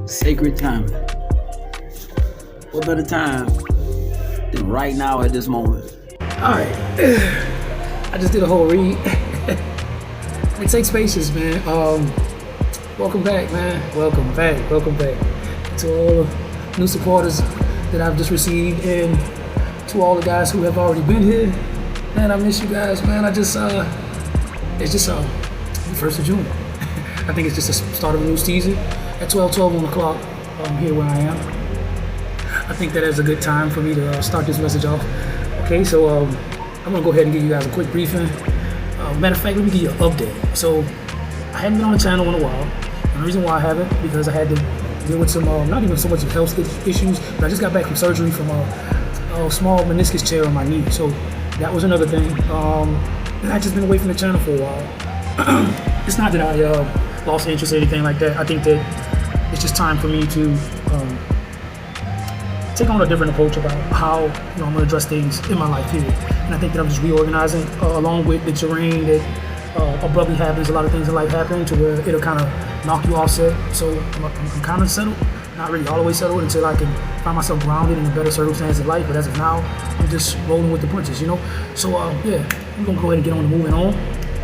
Sacred time. What better time than right now at this moment? Alright. I just did a whole read. It takes patience, man. Welcome back, man. Welcome back to all the new supporters that I've just received, and to all the guys who have already been here. Man, I miss you guys, man. It's just the 1st of June. I think it's just the start of a new season. At 12:12 on the clock, here where I am. I think that is a good time for me to start this message off. Okay, so I'm gonna go ahead and give you guys a quick briefing. Matter of fact, let me give you an update. So I haven't been on the channel in a while. And the reason why I haven't, because I had to deal with some, not even so much of health issues, but I just got back from surgery from a small meniscus tear on my knee. So that was another thing. And I've just been away from the channel for a while. It's not that I lost interest or anything like that. I think that it's just time for me to take on a different approach about how I'm going to address things in my life here. And I think that I'm just reorganizing along with the terrain that abruptly happens. A lot of things in life happen to where it'll kind of knock you off set. So I'm kind of settled, not really all the way settled until I can find myself grounded in a better circumstance in life. But as of now, I'm just rolling with the punches, you know. So yeah, I'm gonna go ahead and get on to moving on.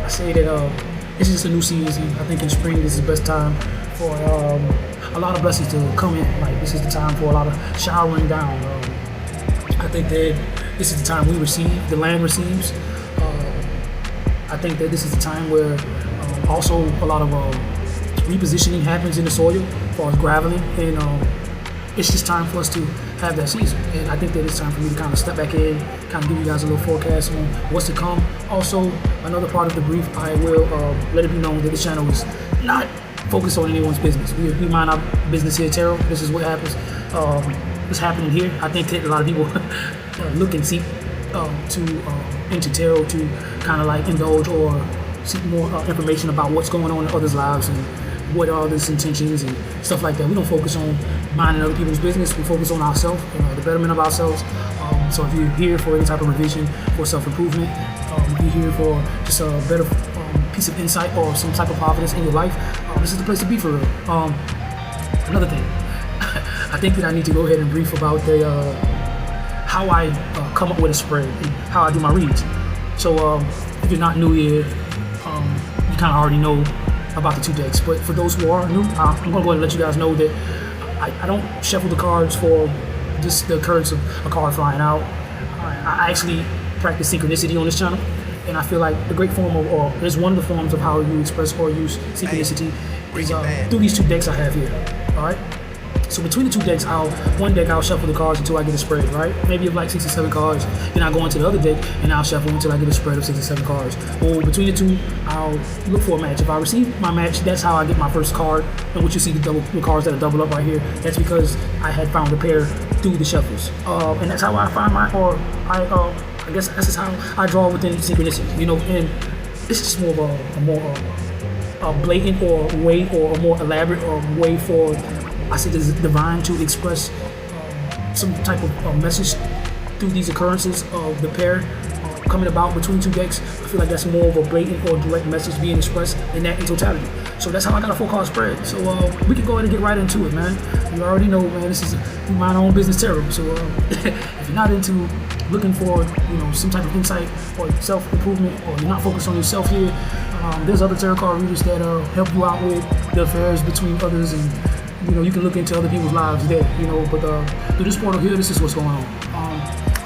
I say that this is just a new season. I think in spring this is the best time for a lot of blessings to come in. Like, this is the time for a lot of showering down. I think that this is the time we receive, the land receives. I think that this is the time where also a lot of repositioning happens in the soil as far as graveling, and it's just time for us to have that season. And I think that it's time for me to kind of step back in, kind of give you guys a little forecast on what's to come. Also, another part of the brief, I will let it be known that this channel is not focused on anyone's business. We mind our business here, tarot. This is what happens. What's happening here. I think that a lot of people look and seek into tarot to kind of like indulge or seek more information about what's going on in others' lives and what are others' intentions and stuff like that. We don't focus on minding other people's business. We focus on ourselves, the betterment of ourselves. So if you're here for any type of revision for self-improvement, if you're here for just a better piece of insight or some type of confidence in your life, this is the place to be for real. Another thing, I think that I need to go ahead and brief about how I come up with a spread and how I do my reads. So if you're not new here, you kind of already know about the two decks. But for those who are new, I'm going to go ahead and let you guys know that I don't shuffle the cards for just the occurrence of a card flying out. I actually practice synchronicity on this channel. And I feel like the great form of, or there's one of the forms of how you express or use synchronicity is through these two decks I have here. All right. So between the two decks, one deck I'll shuffle the cards until I get a spread, right? Maybe of like 6 or 7 cards. Then I'll go into the other deck and I'll shuffle until I get a spread of 6 or 7 cards. Or between the two, I'll look for a match. If I receive my match, that's how I get my first card. And what you see the cards that are doubled up right here, that's because I had found a pair through the shuffles. And that's how I find I guess that's just how I draw within synchronicity, you know. And this is more of a more blatant or way, or a more elaborate way for, I say, this divine to express some type of message through these occurrences of the pair coming about between two decks. I feel like that's more of a blatant or direct message being expressed in that in totality. So that's how I got a 4-card spread. So we can go ahead and get right into it, man. You already know, man, this is my own business tarot. So if you're not into looking for, some type of insight or self-improvement, or you're not focused on yourself here, there's other tarot card readers that help you out with the affairs between others, and you can look into other people's lives there, but through this portal here, this is what's going on.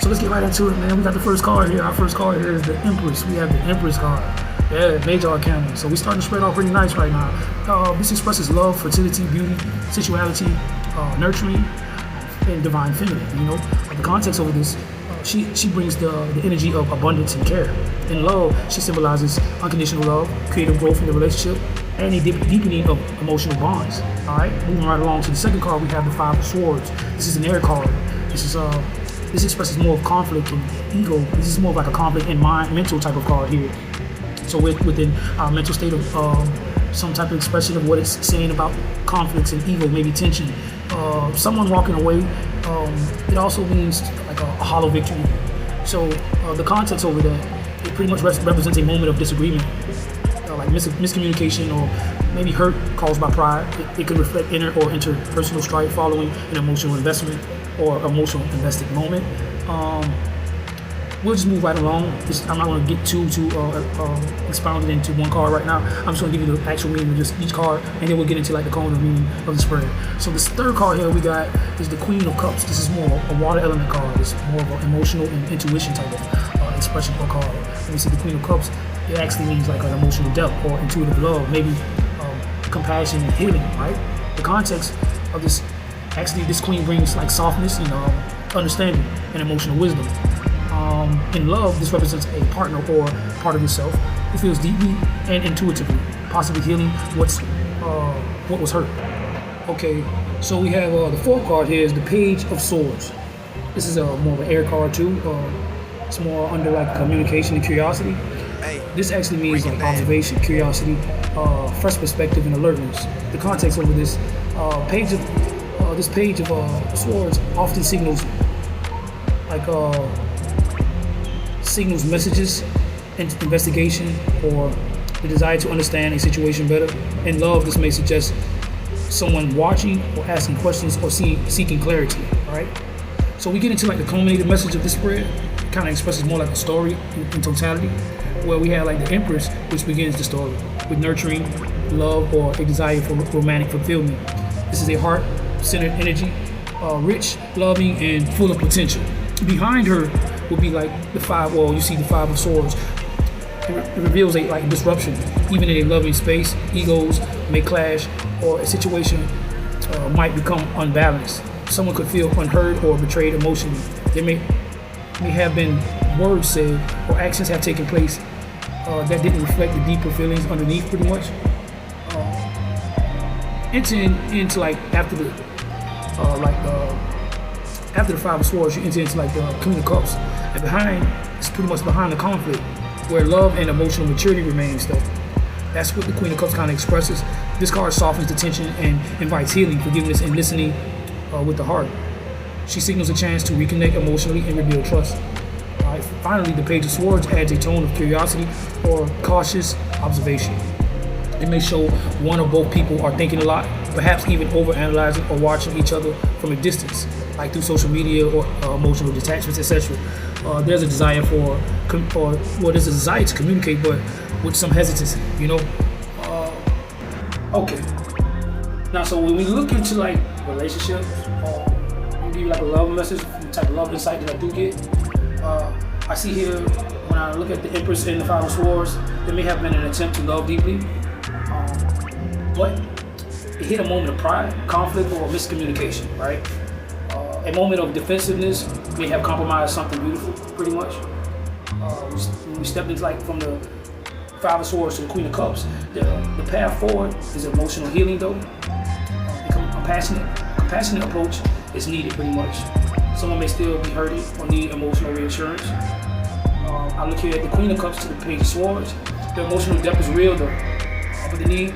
So let's get right into it, man. We got the first card here. Our first card here is the Empress. We have the Empress card. Yeah, Major Arcana. So we're starting to spread off pretty nice right now. This expresses love, fertility, beauty, sensuality, nurturing, and divine feminine. The context over this, she brings the energy of abundance and care. In love, she symbolizes unconditional love, creative growth in the relationship, and a deepening of emotional bonds. All right, moving right along to the second card, we have the Five of Swords. This is an air card. This expresses more of conflict and ego. This is more of like a conflict and mental type of card here. So within our mental state of some type of expression of what it's saying about conflicts and ego, maybe tension. Someone walking away, it also means like a hollow victory. So the context over that, it pretty much represents a moment of disagreement, like miscommunication or maybe hurt caused by pride. It could reflect inner or interpersonal strife following an emotional investment or emotional invested moment. We'll just move right along. I'm not going to get too expounded into one card right now. I'm just going to give you the actual meaning of just each card, and then we'll get into like the cone of meaning of the spread. So this third card here we got is the Queen of Cups. This is more a water element card. It's more of an emotional and intuition type of expression for card. When we see the Queen of Cups, it actually means like an emotional depth or intuitive love, maybe compassion and healing, right? The context of this, actually this queen brings like softness and understanding and emotional wisdom. In love, this represents a partner or part of yourself who feels deeply and intuitively, possibly healing what was hurt. Okay, so we have the fourth card here is the Page of Swords. This is more of an air card too. It's more under like communication and curiosity. This actually means like observation, curiosity, fresh perspective, and alertness. The context over this page of swords often signals like signals messages, investigation, or the desire to understand a situation better. In love, this may suggest someone watching or asking questions or seeking clarity. Right. So we get into like the culminated message of this spread. It kind of expresses more like a story in totality, where we have like the Empress, which begins the story with nurturing, love, or a desire for romantic fulfillment. This is a heart-centered energy, rich, loving, and full of potential. Behind her will be like the five. Well, you see the Five of Swords. It reveals a like disruption, even in a loving space. Egos may clash, or a situation might become unbalanced. Someone could feel unheard or betrayed emotionally. There may have been words said or actions have taken place that didn't reflect the deeper feelings underneath, pretty much. Into like after the Five of Swords, you enter into like the Queen of Cups, and it's pretty much behind the conflict, where love and emotional maturity remains though. That's what the Queen of Cups kind of expresses. This card softens the tension and invites healing, forgiveness, and listening with the heart. She signals a chance to reconnect emotionally and rebuild trust. Finally, the Page of Swords adds a tone of curiosity or cautious observation. It may show one or both people are thinking a lot, perhaps even overanalyzing or watching each other from a distance, like through social media or emotional detachments, etc. There's a desire there's a desire to communicate, but with some hesitancy, you know. Okay. Now, so when we look into like relationships, I'll give you like a love message, the type of love insight that I do get. I see here, when I look at the Empress and the Five of Swords, there may have been an attempt to love deeply, but it hit a moment of pride, conflict, or miscommunication, right? A moment of defensiveness may have compromised something beautiful, pretty much. When we stepped into like from the Five of Swords to the Queen of Cups, the path forward is emotional healing though. A compassionate approach is needed, pretty much. Someone may still be hurting or need emotional reassurance. I look here at the Queen of Cups to the Page of Swords. The emotional depth is real though, but the need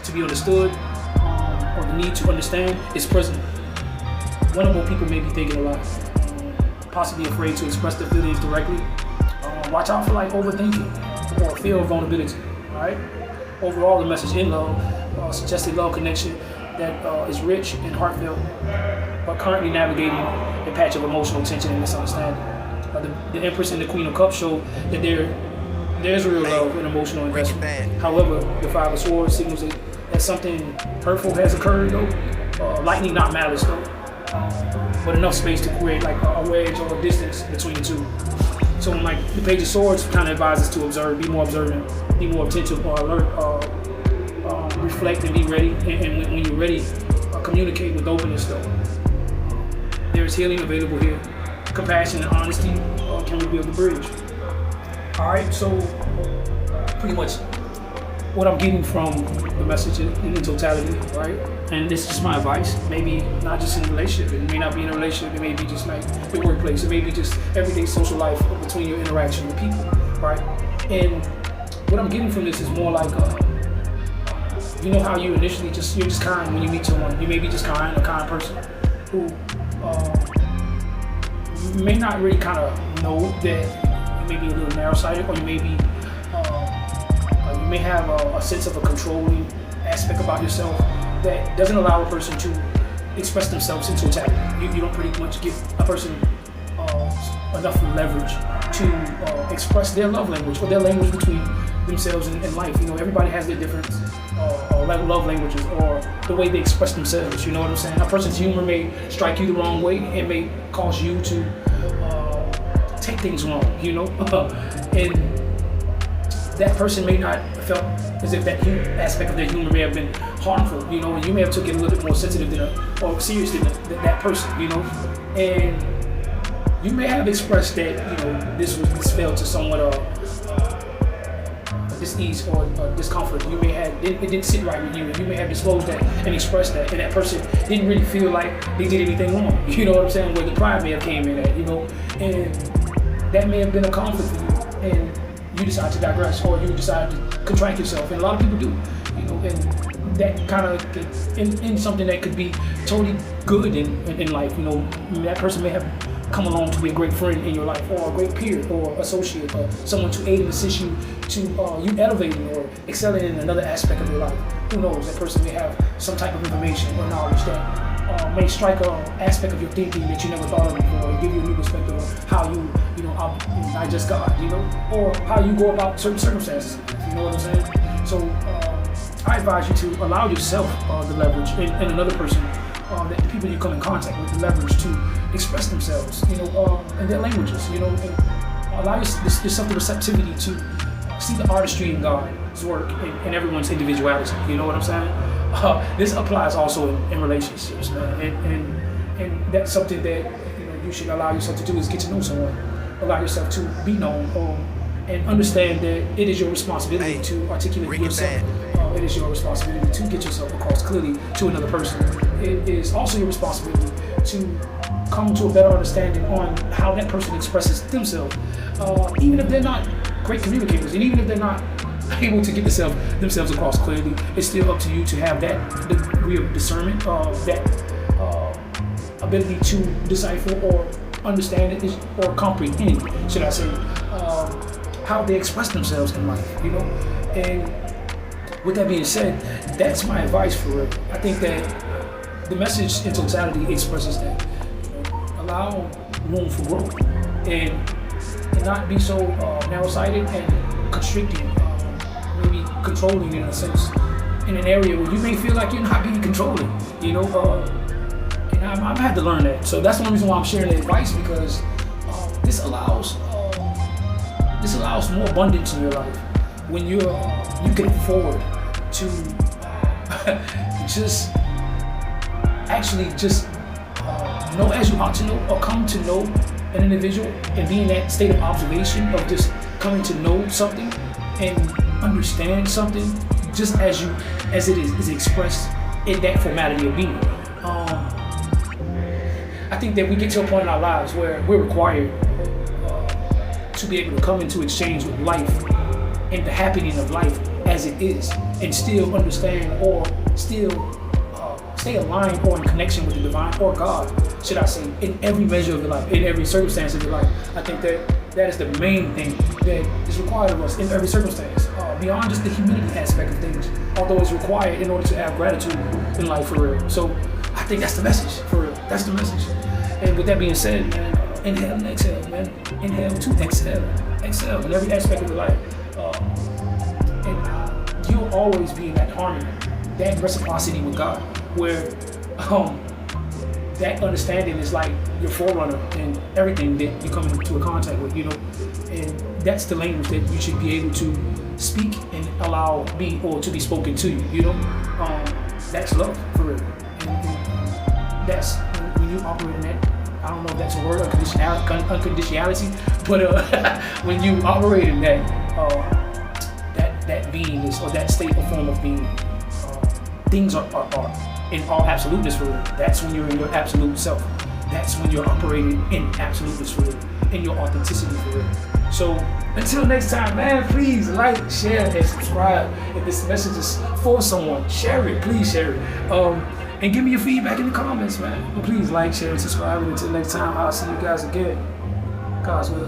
to be understood or the need to understand is present. One or more people may be thinking a lot, possibly afraid to express their feelings directly. Watch out for like overthinking or fear of vulnerability. All right. Overall, the message in love suggests a love connection that is rich and heartfelt, but currently navigating a patch of emotional tension and misunderstanding. The Empress and the Queen of Cups show that there's real love and emotional investment. However, the Five of Swords signals that something hurtful has occurred though, likely not malice though, but enough space to create like a wedge or a distance between the two. So like the Page of Swords kind of advises to observe, be more observant, be more attentive or alert, reflect and be ready, and when you're ready, communicate with openness though. There's healing available here. Compassion and honesty can rebuild the bridge. Alright, so pretty much what I'm getting from the message in totality, right? And this is just my advice. Maybe not just in a relationship. It may not be in a relationship. It may be just like your workplace. It may be just everyday social life between your interaction with people, right? And what I'm getting from this is more like, you know how you initially you're just kind when you meet someone. You may be just a kind person who you may not really kind of know that you may be a little narrow-sighted, or you may be you may have a sense of a controlling aspect about yourself that doesn't allow a person to express themselves in totality. You don't pretty much give a person enough leverage to express their love language or their language between themselves and life. Everybody has their different love languages or the way they express themselves. You know what I'm saying? A person's humor may strike you the wrong way. It may cause you to take things wrong. And that person may not have felt as if that aspect of their humor may have been harmful. And you may have took it a little bit more sensitive or serious than that person. And you may have expressed that this fell to somewhat dis-ease or discomfort. You may have it didn't sit right with you, and you may have disclosed that and expressed that, and that person didn't really feel like they did anything wrong. You know what I'm saying? Where the pride may have came in at, and that may have been a conflict for you, and you decide to digress, or you decide to contract yourself, and a lot of people do. And that kind of in something that could be totally good in life. That person may have come along to be a great friend in your life, or a great peer or associate, or someone to aid and assist you to you elevating or excelling in another aspect of your life. Who knows? That person may have some type of information or knowledge that may strike an aspect of your thinking that you never thought of before, and give you a new perspective of how you digest God, or how you go about certain circumstances. You know what I'm saying? So I advise you to allow yourself the leverage in another person, that the people you come in contact with, the leverage to express themselves, in their languages, and allow yourself the receptivity to see the artistry in God's work in everyone's individuality. You know what I'm saying? This applies also in relationships, man, and that's something that you should allow yourself to do, is get to know someone, allow yourself to be known, and understand that it is your responsibility to articulate yourself. It is your responsibility to get yourself across clearly to another person. It is also your responsibility to come to a better understanding on how that person expresses themselves, even if they're not great communicators, and even if they're not able to get themselves across clearly. It's still up to you to have that degree of discernment, that ability to decipher or understand it, or comprehend, should I say, how they express themselves in life. And with that being said, that's my advice for it. I think that the message in totality expresses that. Allow room for growth, and not be so narrow-sighted and constricting, maybe controlling in a sense, in an area where you may feel like you're not being controlling. And I've had to learn that. So that's the only reason why I'm sharing the advice, because this allows more abundance in your life when you can afford to just know as you ought to know, or come to know an individual, and be in that state of observation of just coming to know something and understand something just as it is expressed in that formality of being. I think that we get to a point in our lives where we're required to be able to come into exchange with life and the happening of life as it is, and still understand, or still stay aligned or in connection with the divine, or God, should I say, in every measure of your life, in every circumstance of your life. I think that is the main thing that is required of us in every circumstance, beyond just the humility aspect of things, although it's required in order to have gratitude in life, for real. So I think that's the message, for real. That's the message. And with that being said, man, inhale and exhale, man. Inhale to exhale. Exhale in every aspect of your life. And you'll always be in that harmony, that reciprocity with God, where that understanding is like your forerunner in everything that you come into a contact with, and that's the language that you should be able to speak and allow to be spoken to you, that's love, for real. And that's when you operate in that, I don't know if that's a word, unconditionality, but when you operate in that beingness, or that state or form of being, things are in all absoluteness, for real. That's when you're in your absolute self. That's when you're operating in absoluteness, for real, in your authenticity, for real. So until next time, man, please like, share, and subscribe. If this message is for someone, share it. Please share it. And give me your feedback in the comments, man. But please like, share, and subscribe. And until next time, I'll see you guys again. God's will.